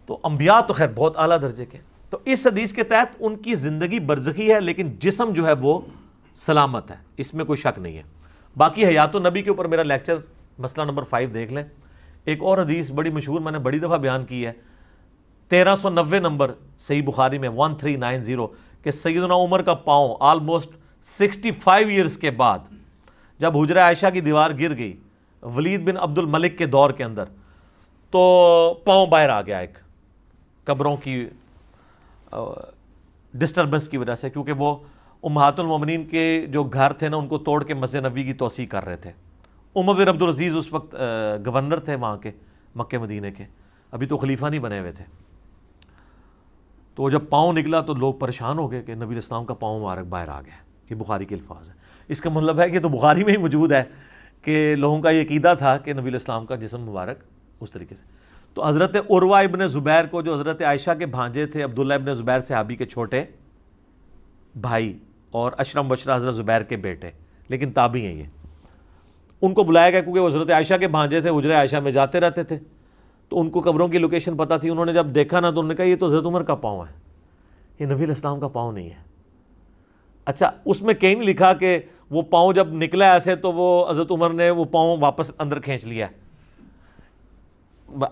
تو انبیاء تو خیر بہت اعلیٰ درجے کے۔ تو اس حدیث کے تحت ان کی زندگی برزخی ہے لیکن جسم جو ہے وہ سلامت ہے، اس میں کوئی شک نہیں ہے۔ باقی حیات النبی کے اوپر میرا لیکچر مسئلہ نمبر 5 دیکھ لیں۔ ایک اور حدیث بڑی مشہور، میں نے بڑی دفعہ بیان کی ہے، 1390 نمبر صحیح بخاری میں 1390، کہ سیدنا عمر کا پاؤں آلموسٹ 65 ایئرز کے بعد جب حجرہ عائشہ کی دیوار گر گئی ولید بن عبد الملک کے دور کے اندر، تو پاؤں باہر آ گیا ایک قبروں کی ڈسٹربنس کی وجہ سے، کیونکہ وہ امہات المومنین کے جو گھر تھے نا ان کو توڑ کے مسجد نبوی کی توسیع کر رہے تھے۔ عمر بن عبدالعزیز اس وقت گورنر تھے وہاں کے، مکہ مدینہ کے، ابھی تو خلیفہ نہیں بنے ہوئے تھے۔ تو جب پاؤں نکلا تو لوگ پریشان ہو گئے کہ نبی علیہ السلام کا پاؤں مبارک باہر آ گیا، یہ بخاری کے الفاظ ہیں۔ اس کا مطلب ہے کہ تو بخاری میں ہی موجود ہے کہ لوگوں کا یہ عقیدہ تھا کہ نبی علیہ السلام کا جسم مبارک اس طریقے سے۔ تو حضرت عروہ ابن زبیر کو، جو حضرت عائشہ کے بھانجے تھے، عبداللہ ابن زبیر صحابی کے چھوٹے بھائی اور اشرم بشرا حضرت زبیر کے بیٹے، لیکن تابعی ہیں یہ، ان کو بلایا گیا کیونکہ وہ حضرت عائشہ کے بھانجے تھے، حجرہ عائشہ میں جاتے رہتے تھے، تو ان کو قبروں کی لوکیشن پتہ تھی۔ انہوں نے جب دیکھا نا تو انہوں نے کہا یہ تو حضرت عمر کا پاؤں ہے، یہ نبی علیہ السلام کا پاؤں نہیں ہے. اچھا اس میں کہیں نہیں لکھا کہ وہ پاؤں جب نکلا ایسے تو وہ حضرت عمر نے وہ پاؤں واپس اندر کھینچ لیا.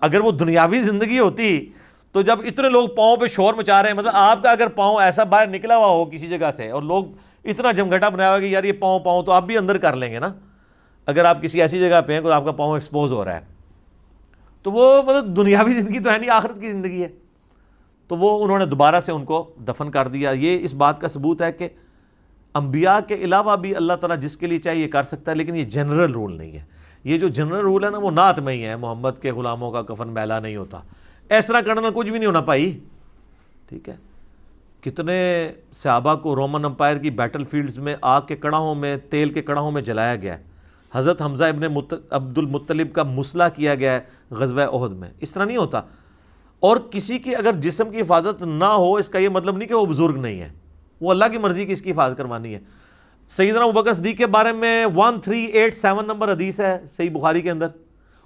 اگر وہ دنیاوی زندگی ہوتی تو جب اتنے لوگ پاؤں پہ شور مچا رہے ہیں, مطلب آپ کا اگر پاؤں ایسا باہر نکلا ہوا ہو کسی جگہ سے اور لوگ اتنا جمگھٹا بنایا ہوا کہ یار یہ پاؤں تو آپ بھی اندر کر لیں گے نا, اگر آپ کسی ایسی جگہ پہ ہیں کہ آپ کا پاؤں ایکسپوز ہو رہا ہے, تو وہ مطلب دنیاوی زندگی تو ہے نہیں, آخرت کی زندگی ہے. تو وہ انہوں نے دوبارہ سے ان کو دفن کر دیا. یہ اس بات کا ثبوت ہے کہ انبیاء کے علاوہ بھی اللہ تعالیٰ جس کے لیے چاہیے یہ کر سکتا ہے, لیکن یہ جنرل رول نہیں ہے. یہ جو جنرل رول ہے نا وہ نعت میں ہی ہے, محمد کے غلاموں کا کفن میلا نہیں ہوتا. اس طرح کرنا کچھ بھی نہیں ہونا پائی. ٹھیک ہے, کتنے صحابہ کو رومن امپائر کی بیٹل فیلڈز میں آگ کے کڑاہوں میں, تیل کے کڑاہوں میں جلایا گیا ہے. حضرت حمزہ ابن عبد المطلب کا مسلح کیا گیا ہے غزوہ احد میں. اس طرح نہیں ہوتا. اور کسی کی اگر جسم کی حفاظت نہ ہو اس کا یہ مطلب نہیں کہ وہ بزرگ نہیں ہے, وہ اللہ کی مرضی کی اس کی حفاظت کروانی ہے. سیدنا ابوبکر صدیق کے بارے میں 1387 نمبر حدیث ہے صحیح بخاری کے اندر.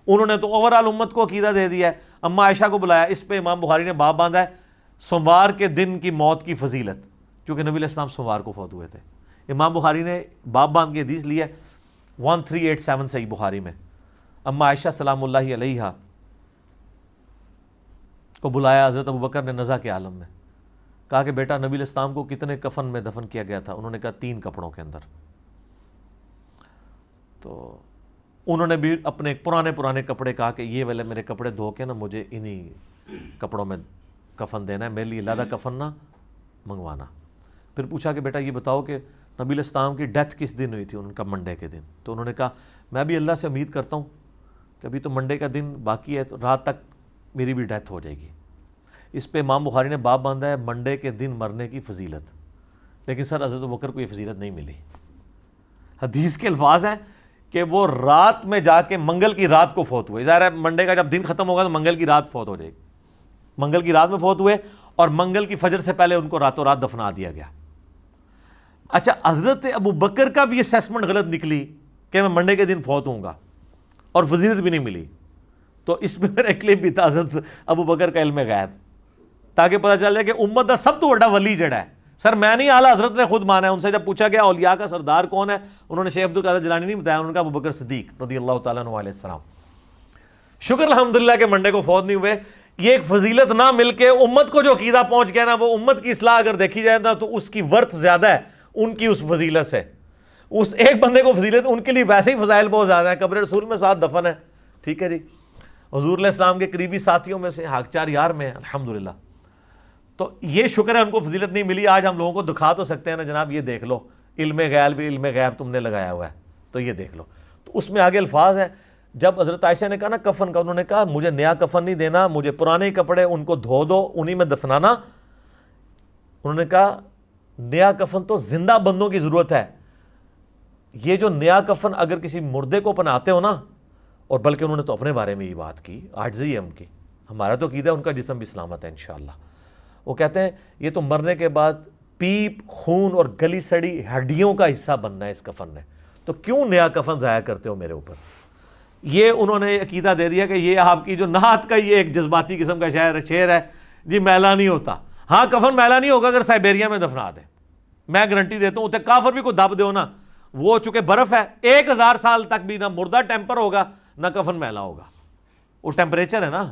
انہوں نے تو اوورال امت کو عقیدہ دے دیا ہے. اما عائشہ کو بلایا, اس پہ امام بخاری نے باب باندھا ہے سوموار کے دن کی موت کی فضیلت, کیونکہ نبی علیہ السلام سوموار کو فوت ہوئے تھے. امام بخاری نے باب باندھ کے حدیث لی ہے 1387 صحیح بخاری میں. اما عائشہ سلام اللہ علیہا کو بلایا حضرت ابوبکر نے نزا کے عالم میں, کہا کہ بیٹا نبی علیہ السلام کو کتنے کفن میں دفن کیا گیا تھا؟ انہوں نے کہا 3 کپڑوں کے اندر. تو انہوں نے بھی اپنے پرانے کپڑے کہا کہ یہ والے میرے کپڑے دھو کے نا مجھے انہی کپڑوں میں کفن دینا ہے, میرے لیے علیحدہ کفن نہ منگوانا. پھر پوچھا کہ بیٹا یہ بتاؤ کہ نبی علیہ السلام کی ڈیتھ کس دن ہوئی تھی؟ ان کا منڈے کے دن. تو انہوں نے کہا میں بھی اللہ سے امید کرتا ہوں کہ ابھی تو منڈے کا دن باقی ہے, تو رات تک میری بھی ڈیتھ ہو جائے گی. اس پہ امام بخاری نے باب باندھا ہے منڈے کے دن مرنے کی فضیلت. لیکن سر حضرت ابوبکر کو یہ فضیلت نہیں ملی. حدیث کے الفاظ ہیں کہ وہ رات میں جا کے منگل کی رات کو فوت ہوئے. ظاہر ہے منڈے کا جب دن ختم ہوگا تو منگل کی رات فوت ہو جائے گی. منگل کی رات میں فوت ہوئے اور منگل کی فجر سے پہلے ان کو راتوں رات دفنا دیا گیا. اچھا حضرت ابوبکر کا بھی اسیسمنٹ غلط نکلی کہ میں منڈے کے دن فوت ہوں گا اور فضیلت بھی نہیں ملی. تو اس میں میرا کلپ بھی تھا حضرت ابوبکر کا علم غیب, تاکہ پتہ چل جائے کہ امت کا سب تو بڑا ولی جڑا ہے. سر میں نہیں, اعلیٰ حضرت نے خود مانا ہے. ان سے جب پوچھا گیا اولیاء کا سردار کون ہے, انہوں نے شیخ عبد القادر جیلانی نہیں بتایا, انہوں نے کہا ابوبکر صدیق رضی اللہ تعالیٰ عنہ علیہ السلام. شکر الحمدللہ کہ منڈے کو فوت نہیں ہوئے. یہ ایک فضیلت نہ مل کے امت کو جو عقیدہ پہنچ گیا نا, وہ امت کی اصلاح اگر دیکھی جائے نا تو اس کی ورث زیادہ ہے ان کی اس فضیلت سے. اس ایک بندے کو فضیلت, ان کے لیے ویسے ہی فضائل بہت زیادہ ہیں. قبر رسول میں 7 دفن ہے. ٹھیک ہے جی, حضور علیہ السلام کے قریبی ساتھیوں میں سے حاکچار یار میں الحمدللہ. تو یہ شکر ہے ان کو فضیلت نہیں ملی. آج ہم لوگوں کو دکھا تو سکتے ہیں نا جناب, یہ دیکھ لو علم غیب بھی علم غیب تم نے لگایا ہوا ہے, تو یہ دیکھ لو. تو اس میں آگے الفاظ ہیں. جب حضرت عائشہ نے کہا نا کفن کا, انہوں نے کہا مجھے نیا کفن نہیں دینا, مجھے پرانے کپڑے ان کو دھو دو, انہی میں دفنانا. انہوں نے کہا نیا کفن تو زندہ بندوں کی ضرورت ہے. یہ جو نیا کفن اگر کسی مردے کو پہناتے ہو نا, اور بلکہ انہوں نے تو اپنے بارے میں یہ بات کی, عاجزی ہے ان کی, ہمارا تو عقیدہ ہے ان کا جسم بھی سلامت ہے انشاءاللہ. وہ کہتے ہیں یہ تو مرنے کے بعد پیپ, خون اور گلی سڑی ہڈیوں کا حصہ بننا ہے اس کفن نے, تو کیوں نیا کفن ضائع کرتے ہو میرے اوپر. یہ انہوں نے عقیدہ دے دیا کہ یہ آپ کی جو نعت کا یہ ایک جذباتی قسم کا شعر ہے جی, میلا نہیں ہوتا. ہاں کفن میلا نہیں ہوگا اگر سائبیریا میں دفنا دیں, میں گارنٹی دیتا ہوں. اتنے کافر بھی کو دب دو نا, وہ چونکہ برف ہے 1000 سال تک بھی نہ مردہ ٹیمپر ہوگا نہ کفن میلا ہوگا. وہ ٹیمپریچر ہے نا,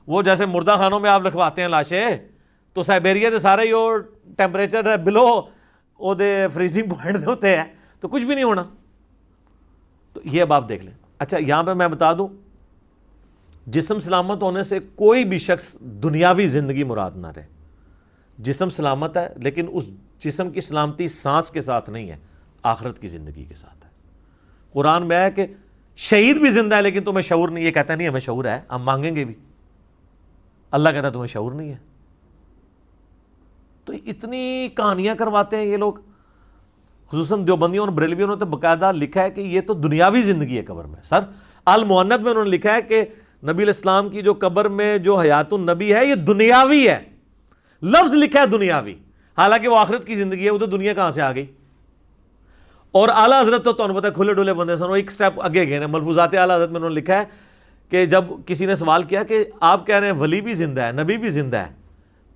وہ جیسے مردہ خانوں میں آپ لکھواتے ہیں لاشیں, تو سائبیریا دے سارے ہی ٹیمپریچر بلو وہ دے فریزنگ پوائنٹ ہوتے ہیں, تو کچھ بھی نہیں ہونا. تو یہ اب آپ دیکھ لیں. اچھا یہاں پہ میں بتا دوں, جسم سلامت ہونے سے کوئی بھی شخص دنیاوی زندگی مراد نہ رہے. جسم سلامت ہے لیکن اس جسم کی سلامتی سانس کے ساتھ نہیں ہے, آخرت کی زندگی کے ساتھ ہے. قرآن میں ہے کہ شہید بھی زندہ ہے لیکن تمہیں شعور نہیں. یہ کہتا نہیں ہمیں شعور ہے, ہم مانگیں گے بھی. اللہ کہتا ہے تمہیں شعور نہیں ہے. تو اتنی کہانیاں کرواتے ہیں یہ لوگ, خصوصاً دیوبندیوں اور بریلویوں نے تو باقاعدہ لکھا ہے کہ یہ تو دنیاوی زندگی ہے قبر میں. سر المؤنت میں انہوں نے لکھا ہے کہ نبی علیہ السلام کی جو قبر میں جو حیات النبی ہے یہ دنیاوی ہے. لفظ لکھا ہے دنیاوی, حالانکہ وہ آخرت کی زندگی ہے. وہ تو دنیا کہاں سے آ گئی. اور اعلیٰ حضرت تو تمہیں پتہ ہے کھلے ڈولے بندے سن, وہ ایک سٹیپ آگے گئے ہیں. ملفوظات اعلیٰ حضرت میں انہوں نے لکھا ہے کہ جب کسی نے سوال کیا کہ آپ کہہ رہے ہیں ولی بھی زندہ ہے, نبی بھی زندہ ہے,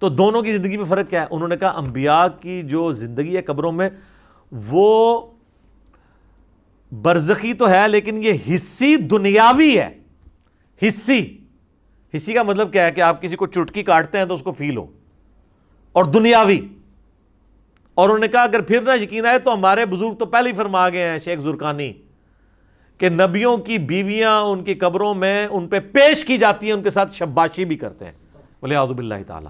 تو دونوں کی زندگی میں فرق کیا ہے؟ انہوں نے کہا انبیاء کی جو زندگی ہے قبروں میں وہ برزخی تو ہے لیکن یہ حصی دنیاوی ہے. حصی کا مطلب کیا ہے کہ آپ کسی کو چٹکی کاٹتے ہیں تو اس کو فیل ہو, اور دنیاوی. اور انہوں نے کہا اگر پھر نہ یقین آئے تو ہمارے بزرگ تو پہلے ہی فرما گئے ہیں, شیخ زرقانی, کہ نبیوں کی بیویاں ان کی قبروں میں ان پہ پیش کی جاتی ہیں, ان کے ساتھ شباشی بھی کرتے ہیں. بولے اعوذ باللہ تعالی.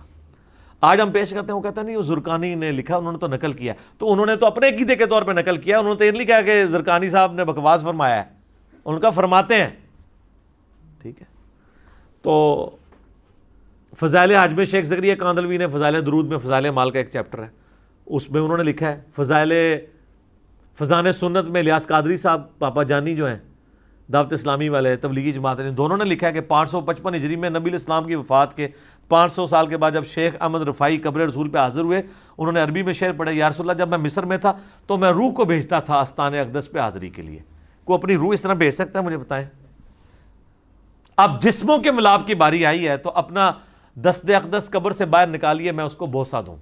آج ہم پیش کرتے ہیں, وہ کہتا نہیں وہ زرقانی نے لکھا, انہوں نے تو نقل کیا. تو انہوں نے تو اپنے عقیدے کے طور پہ نقل کیا, انہوں نے تو یہ نہیں کہا کہ زرقانی صاحب نے بکواس فرمایا ہے, ان کا فرماتے ہیں. ٹھیک ہے. تو فضائل حج میں شیخ زکریا کاندلوی نے فضائل درود میں فضائل مال کا ایک چیپٹر ہے, اس میں انہوں نے لکھا ہے. فضان سنت میں الیاس قادری صاحب پاپا جانی جو ہیں دعوت اسلامی والے تبلیغی جماعت نے, دونوں نے لکھا ہے کہ 555 ہجری میں نبی الاسلام کی وفات کے 500 سال کے بعد جب شیخ احمد رفاعی قبر رسول پہ حاضر ہوئے, انہوں نے عربی میں شعر پڑھا, یا رسول اللہ جب میں مصر میں تھا تو میں روح کو بھیجتا تھا آستان اقدس پہ حاضری کے لیے. کوئی اپنی روح اس طرح بھیج سکتا ہے؟ مجھے بتائیں. اب جسموں کے ملاپ کی باری آئی ہے تو اپنا دست اقدس قبر سے باہر نکالیے, میں اس کو بوسہ دوں.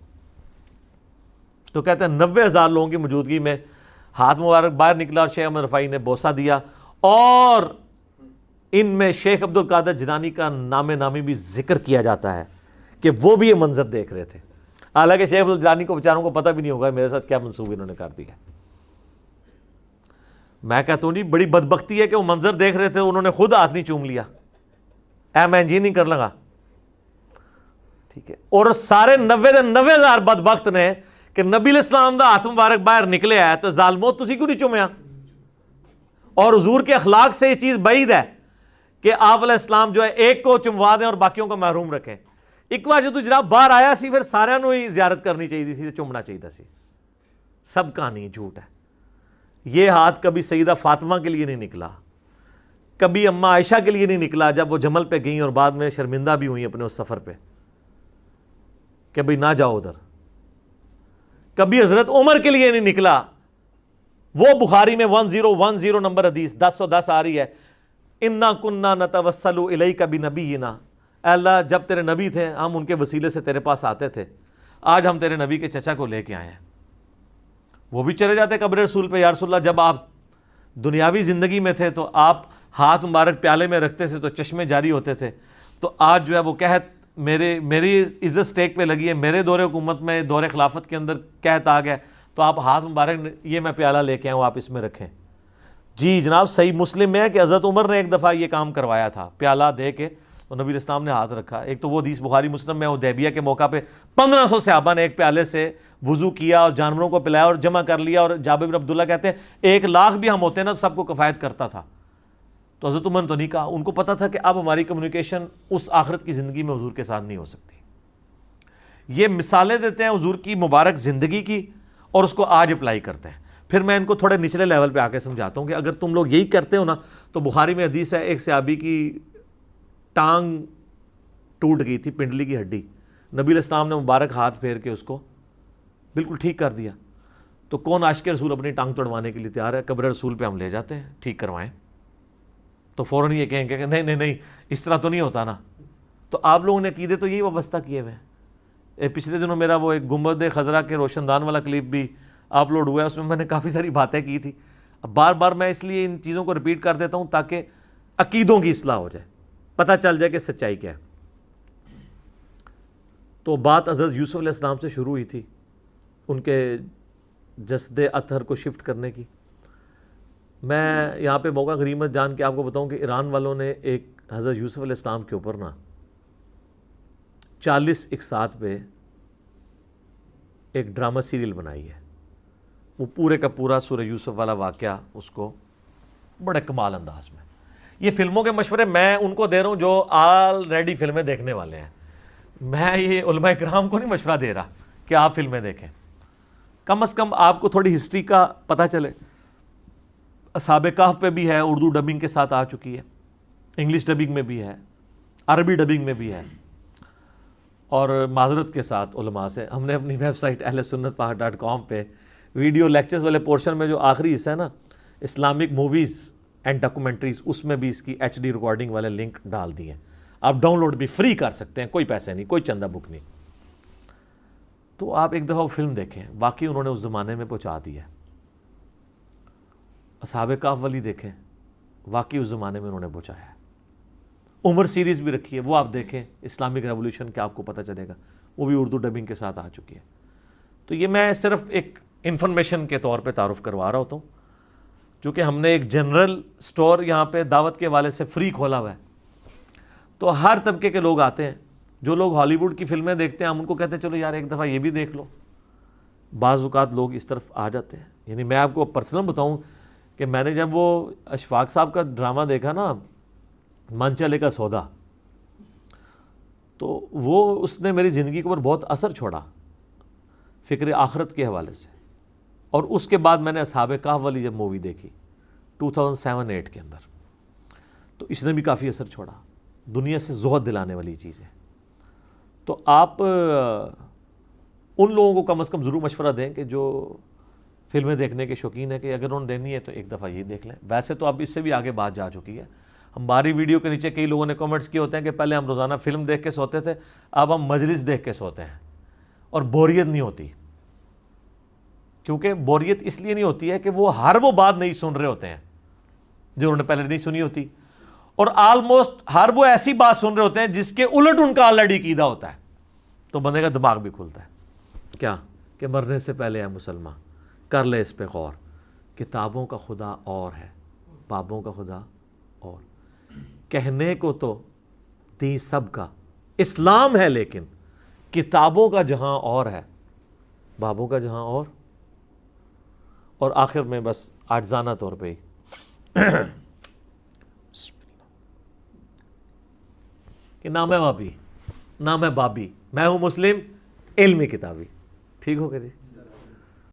تو کہتے ہیں 90,000 لوگوں کی موجودگی میں ہاتھ مبارک باہر نکلا اور شیخ احمد رفاعی نے بوسہ دیا, اور ان میں شیخ عبد القادر جیلانی کا نام نامی بھی ذکر کیا جاتا ہے کہ وہ بھی یہ منظر دیکھ رہے تھے. حالانکہ شیخ عبد الجیلانی کو بیچاروں کو پتہ بھی نہیں ہوگا میرے ساتھ کیا منصوبہ انہوں نے کر دیا. میں کہتا ہوں جی بڑی بدبختی ہے کہ وہ منظر دیکھ رہے تھے, انہوں نے خود ہاتھ نہیں چوم لیا, میں انجینئرنگ کر لگا. ٹھیک ہے. اور سارے 90,000 بدبخت نے کہ نبی الاسلام دا ہاتھ مبارک باہر نکلے ہے تو ظالمو تسی کیوں نہیں چومیا؟ اور حضور کے اخلاق سے یہ چیز بعید ہے کہ آپ علیہ السلام جو ہے ایک کو چموا دیں اور باقیوں کو محروم رکھیں. ایک بار جو تو جناب باہر آیا سی پھر سارے نو ہی زیارت کرنی چاہیے سی, چومنا چاہیے سی. سب کہانی جھوٹ ہے. یہ ہاتھ کبھی سیدہ فاطمہ کے لیے نہیں نکلا, کبھی اماں عائشہ کے لیے نہیں نکلا جب وہ جمل پہ گئیں اور بعد میں شرمندہ بھی ہوئیں اپنے اس سفر پہ کہ بھئی نہ جاؤ ادھر. کبھی حضرت عمر کے لیے نہیں نکلا. وہ بخاری میں 1010 نمبر حدیث 1010 آ رہی ہے, انا کننا نتوسل الیک بنبینا, اے اللہ جب تیرے نبی تھے ہم ان کے وسیلے سے تیرے پاس آتے تھے, آج ہم تیرے نبی کے چچا کو لے کے آئے ہیں. وہ بھی چلے جاتے قبر رسول پہ, یا رسول اللہ جب آپ دنیاوی زندگی میں تھے تو آپ ہاتھ مبارک پیالے میں رکھتے تھے تو چشمے جاری ہوتے تھے, تو آج جو ہے وہ قحط میری عزت سٹیک پہ لگی ہے, میرے دور حکومت میں دور خلافت کے اندر قحط آ گیا, تو آپ ہاتھ مبارک یہ میں پیالہ لے کے آؤں آپ اس میں رکھیں. جی جناب صحیح مسلم میں ہے کہ حضرت عمر نے ایک دفعہ یہ کام کروایا تھا, پیالہ دے کے تو نبی الاسلام نے ہاتھ رکھا. ایک تو وہ حدیث بخاری مسلم میں, حدیبیہ کے موقع پہ 1500 صحابہ نے ایک پیالے سے وضو کیا اور جانوروں کو پلایا اور جمع کر لیا, اور جابر بن عبداللہ کہتے ہیں 1,00,000 بھی ہم ہوتے نا تو سب کو کفایت کرتا تھا. تو حضرت عمر نے تو نہیں کہا, ان کو پتا تھا کہ اب ہماری کمیونیکیشن اس آخرت کی زندگی میں حضور کے ساتھ نہیں ہو سکتی. یہ مثالیں دیتے ہیں حضور کی مبارک زندگی کی اور اس کو آج اپلائی کرتے ہیں. پھر میں ان کو تھوڑے نچلے لیول پہ آ کے سمجھاتا ہوں کہ اگر تم لوگ یہی کرتے ہو نا, تو بخاری میں حدیث ہے ایک صحابی کی ٹانگ ٹوٹ گئی تھی, پنڈلی کی ہڈی, نبی علیہ السلام نے مبارک ہاتھ پھیر کے اس کو بالکل ٹھیک کر دیا. تو کون عاشق رسول اپنی ٹانگ توڑوانے کے لیے تیار ہے؟ قبر رسول پہ ہم لے جاتے ہیں, ٹھیک کروائیں. تو فوراً یہ کہیں گے کہ نہیں اس طرح تو نہیں ہوتا نا. تو آپ لوگوں نے عقیدے تو یہی وابستہ کیے ہوئے ہیں. پچھلے دنوں میرا وہ ایک گنبد خضرا کے روشن دان والا کلپ بھی اپلوڈ ہوا ہے, اس میں نے کافی ساری باتیں کی تھی. اب بار بار میں اس لیے ان چیزوں کو ریپیٹ کر دیتا ہوں تاکہ عقیدوں کی اصلاح ہو جائے, پتہ چل جائے کہ سچائی کیا ہے. تو بات حضرت یوسف علیہ السلام سے شروع ہوئی تھی, ان کے جسد اطہر کو شفٹ کرنے کی. میں یہاں پہ موقع غنیمت جان کے آپ کو بتاؤں کہ ایران والوں نے ایک حضرت یوسف علیہ السلام کے اوپر نا 40 اقساط پہ ایک ڈرامہ سیریل بنائی ہے. وہ پورے کا پورا سورہ یوسف والا واقعہ اس کو بڑے کمال انداز میں. یہ فلموں کے مشورے میں ان کو دے رہا ہوں جو آلریڈی فلمیں دیکھنے والے ہیں. میں یہ علماء کرام کو نہیں مشورہ دے رہا کہ آپ فلمیں دیکھیں. کم از کم آپ کو تھوڑی ہسٹری کا پتہ چلے. اصحاب کہف پہ بھی ہے, اردو ڈبنگ کے ساتھ آ چکی ہے, انگلش ڈبنگ میں بھی ہے, عربی ڈبنگ میں بھی ہے. اور معذرت کے ساتھ علماء سے ہم نے اپنی ویب سائٹ ahlsunnatpahar.com پہ ویڈیو لیکچرز والے پورشن میں جو آخری حصہ ہے نا اسلامک موویز اینڈ ڈاکومنٹریز, اس میں بھی اس کی HD ریکارڈنگ والے لنک ڈال دیے ہیں. آپ ڈاؤن لوڈ بھی فری کر سکتے ہیں, کوئی پیسے نہیں, کوئی چندہ بک نہیں. تو آپ ایک دفعہ وہ فلم دیکھیں, واقعی انہوں نے اس زمانے میں پہنچا دیا ہے. اصحاب کہف والی دیکھیں, واقعی اس زمانے میں انہوں نے پہنچایا ہے. عمر سیریز بھی رکھی ہے, وہ آپ دیکھیں, اسلامک ریولوشن کا آپ کو پتہ چلے گا, وہ بھی اردو ڈبنگ کے ساتھ آ چکی ہے. تو یہ میں صرف ایک انفارمیشن کے طور پہ تعارف کروا رہا ہوتا ہوں, چونکہ ہم نے ایک جنرل سٹور یہاں پہ دعوت کے حوالے سے فری کھولا ہوا ہے, تو ہر طبقے کے لوگ آتے ہیں. جو لوگ ہالی ووڈ کی فلمیں دیکھتے ہیں ہم ان کو کہتے ہیں چلو یار ایک دفعہ یہ بھی دیکھ لو. بعض اوقات لوگ اس طرف آ جاتے ہیں. یعنی میں آپ کو پرسنل بتاؤں کہ میں نے جب وہ اشفاق صاحب کا ڈرامہ دیکھا نا, من چلے کا سودا, تو وہ اس نے میری زندگی کے اوپر بہت اثر چھوڑا فکر آخرت کے حوالے سے. اور اس کے بعد میں نے اصحاب کہف والی جب مووی دیکھی 2007-8 کے اندر, تو اس نے بھی کافی اثر چھوڑا. دنیا سے زہد دلانے والی چیز ہے. تو آپ ان لوگوں کو کم از کم ضرور مشورہ دیں کہ جو فلمیں دیکھنے کے شوقین ہیں کہ اگر انہوں نے دینی ہے تو ایک دفعہ یہ دیکھ لیں. ویسے تو اب اس سے بھی آگے بات جا چکی ہے. ہماری ویڈیو کے نیچے کئی لوگوں نے کمنٹس کیے ہوتے ہیں کہ پہلے ہم روزانہ فلم دیکھ کے سوتے تھے, اب ہم مجلس دیکھ کے سوتے ہیں اور بوریت نہیں ہوتی. کیونکہ بوریت اس لیے نہیں ہوتی ہے کہ وہ ہر وہ بات نہیں سن رہے ہوتے ہیں جو انہوں نے پہلے نہیں سنی ہوتی, اور آلموسٹ ہر وہ ایسی بات سن رہے ہوتے ہیں جس کے الٹ ان کا آلریڈی عقیدہ ہوتا ہے. تو بندے کا دماغ بھی کھلتا ہے. کیا کہ مرنے سے پہلے ہے مسلمان, کر لے اس پہ غور, کتابوں کا خدا اور ہے, بابوں کا خدا اور. کہنے کو تو دین سب کا اسلام ہے, لیکن کتابوں کا جہاں اور ہے, بابوں کا جہاں اور. اور آخر میں بس عاجزانہ طور پہ کہ نہ میں بابی نہ میں بابی, میں ہوں مسلم علمی کتابی. ٹھیک ہو گیا جی.